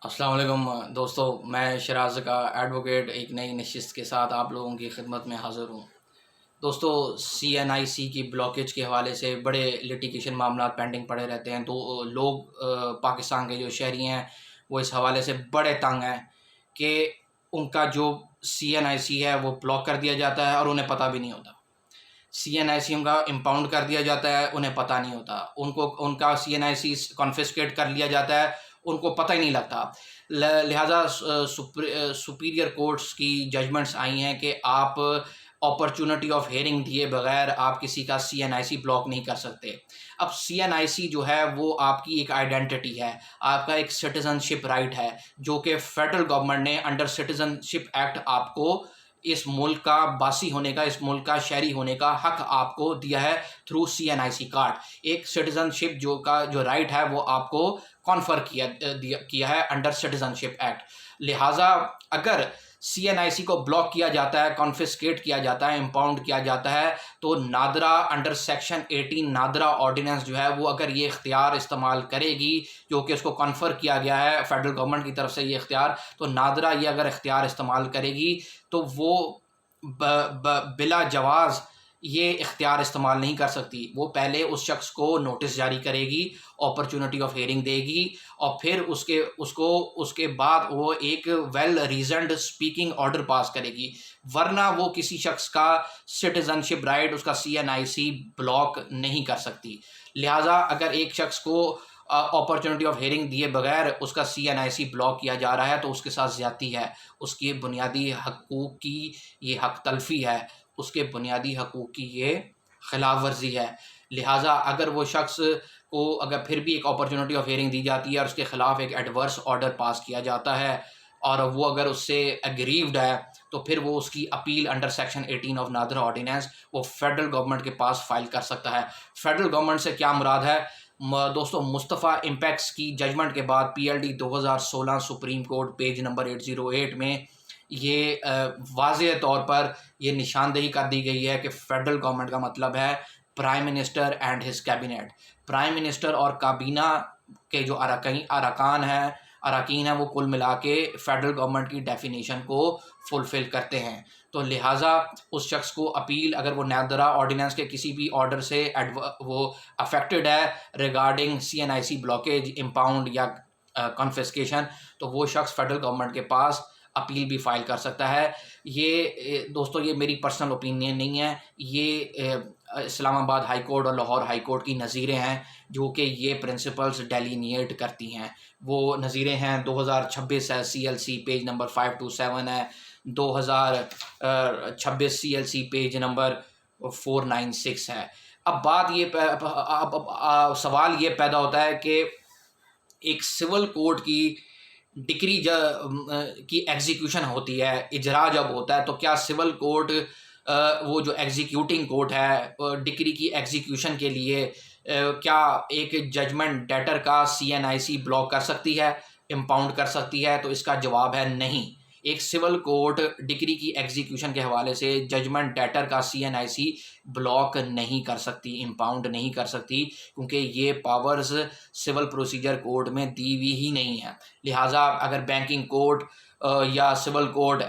السلام علیکم دوستو، میں شراز کا ایڈوکیٹ ایک نئی نشست کے ساتھ آپ لوگوں کی خدمت میں حاضر ہوں۔ دوستو، سی این آئی سی کی بلاکیج کے حوالے سے بڑے لٹیگیشن معاملات پینڈنگ پڑے رہتے ہیں، تو لوگ پاکستان کے جو شہری ہیں وہ اس حوالے سے بڑے تنگ ہیں کہ ان کا جو سی این آئی سی ہے وہ بلاک کر دیا جاتا ہے اور انہیں پتہ بھی نہیں ہوتا۔ سی این آئی سی ان کا امپاؤنڈ کر دیا جاتا ہے، انہیں پتہ نہیں ہوتا۔ ان کا سی این آئی سی کانفسکیٹ کر لیا جاتا ہے، ان کو پتہ ہی نہیں لگتا۔ لہٰذا سپیریئر کورٹس کی ججمنٹس آئی ہیں کہ آپ اپرچونٹی آف ہیئرنگ دیے بغیر آپ کسی کا سی این آئی سی بلاک نہیں کر سکتے۔ اب سی این آئی سی جو ہے وہ آپ کی ایک آئیڈینٹی ہے، آپ کا ایک سٹیزن شپ رائٹ ہے، جو کہ فیڈرل گورنمنٹ نے انڈر سٹیزن شپ ایکٹ آپ کو اس ملک کا باسی ہونے کا، اس ملک کا شہری ہونے کا حق آپ کو دیا ہے through C N I C card. ایک سٹیزن شپ جو رائٹ ہے وہ آپ کو کانفر کیا ہے انڈر سٹیزن شپ ایکٹ۔ لہٰذا اگر سی این آئی سی کو بلاک کیا جاتا ہے، کانفسکیٹ کیا جاتا ہے، امپاؤنڈ کیا جاتا ہے، تو NADRA under section 18 NADRA ordinance جو ہے وہ اگر یہ اختیار استعمال کرے گی، جو کہ اس کو کنفر کیا گیا ہے فیڈرل گورنمنٹ کی طرف سے یہ اختیار، تو نادرا یہ اگر اختیار استعمال کرے گی تو وہ بلا جواز یہ اختیار استعمال نہیں کر سکتی۔ وہ پہلے اس شخص کو نوٹس جاری کرے گی، اپرچونٹی آف ہیئرنگ دے گی، اور پھر اس کے بعد وہ ایک ویل ریزنڈ اسپیکنگ آرڈر پاس کرے گی، ورنہ وہ کسی شخص کا سٹیزن شپ رائٹ، اس کا سی این آئی سی بلاک نہیں کر سکتی۔ لہٰذا اگر ایک شخص کو اپرچونٹی آف ہیئرنگ دیے بغیر اس کا سی این آئی سی بلاک کیا جا رہا ہے تو اس کے ساتھ زیادتی ہے، اس کی بنیادی حقوق کی یہ حق تلفی ہے، اس کے بنیادی حقوق کی یہ خلاف ورزی ہے۔ لہٰذا اگر وہ شخص کو اگر پھر بھی ایک اپرچونٹی آف ہیئرنگ دی جاتی ہے اور اس کے خلاف ایک ایڈورس آرڈر پاس کیا جاتا ہے اور وہ اگر اس سے اگریوڈ ہے، تو پھر وہ اس کی appeal under section 18 of NADRA ordinance وہ فیڈرل گورنمنٹ کے پاس فائل کر سکتا ہے۔ فیڈرل گورنمنٹ سے کیا مراد ہے؟ دوستو، مصطفیٰ امپیکس کی ججمنٹ کے بعد P L D 2016 supreme court page number 808 میں یہ واضح طور پر یہ نشاندہی کر دی گئی ہے کہ فیڈرل گورنمنٹ کا مطلب ہے prime minister and his cabinet. Prime minister اور کابینہ کے جو اراکین ہیں وہ کل ملا کے فیڈرل گورنمنٹ کی ڈیفینیشن کو فلفل کرتے ہیں۔ تو لہٰذا اس شخص کو اپیل اگر وہ نادرا آرڈیننس کے کسی بھی آرڈر سے وہ افیکٹڈ ہے regarding C N I C blockage, امپاؤنڈ یا کنفسکیشن، تو وہ شخص فیڈرل گورنمنٹ کے پاس اپیل بھی فائل کر سکتا ہے۔ یہ دوستو یہ میری پرسنل اوپینین نہیں ہے، یہ اسلام آباد ہائی کورٹ اور لاہور ہائی کورٹ کی نظیریں ہیں جو کہ یہ پرنسپلز ڈیلینیٹ کرتی ہیں۔ وہ نظیریں ہیں 2026 ہے، C L C page number 527 ہے، 2026 C L C page number 496 ہے۔ اب سوال یہ پیدا ہوتا ہے کہ ایک سول کورٹ کی ڈکری کی ایگزیکیوشن ہوتی ہے، اجرا جب ہوتا ہے، تو کیا سول کورٹ وہ جو ایگزیکیوٹنگ کورٹ ہے ڈکری کی ایگزیکیوشن کے لیے کیا ایک ججمنٹ ڈیٹر کا سی این آئی سی بلاک کر سکتی ہے، امپاؤنڈ کر سکتی ہے؟ تو اس کا جواب ہے نہیں۔ ایک سول کورٹ ڈکری کی ایگزیکیوشن کے حوالے سے ججمنٹ ڈیٹر کا سی این آئی سی بلاک نہیں کر سکتی، امپاؤنڈ نہیں کر سکتی، کیونکہ یہ پاورز سول پروسیجر کوڈ میں دی ہوئی ہی نہیں ہے۔ لہٰذا اگر بینکنگ کورٹ یا سول کورٹ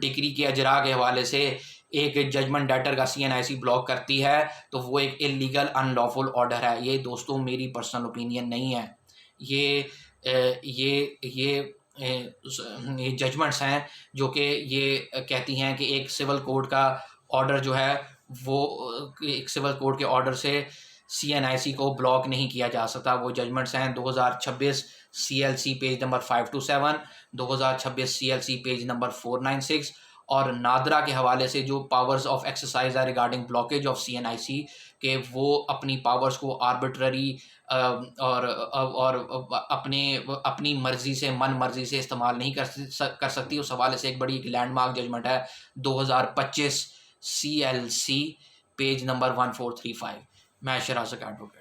ڈگری کے اجرا کے حوالے سے ایک ججمنٹ ڈیٹر کا سی این آئی سی بلاک کرتی ہے تو وہ ایک انلیگل ان لافل آرڈر ہے۔ یہ دوستوں میری پرسنل اوپینین نہیں ہے، یہ ججمنٹس ہیں جو کہ یہ کہتی ہیں کہ ایک سول کورٹ کا آرڈر جو ہے وہ ایک سول کورٹ کے آرڈر سے سی این آئی سی کو بلاک نہیں کیا جا سکتا۔ وہ ججمنٹس ہیں 2026 C L C page number 527، 2026 C L C page number 496، اور نادرا کے حوالے سے جو پاورز آف ایکسرسائز ہے regarding blockage of C N I C, کہ وہ اپنی پاورز کو آربیٹرری اور اپنی مرضی سے من مرضی سے استعمال نہیں کر سکتی۔ اس حوالے سے ایک بڑی لینڈ مارک ججمنٹ ہے 2025 C L C page number 1435۔ میں شراز کا ایڈوکیٹ۔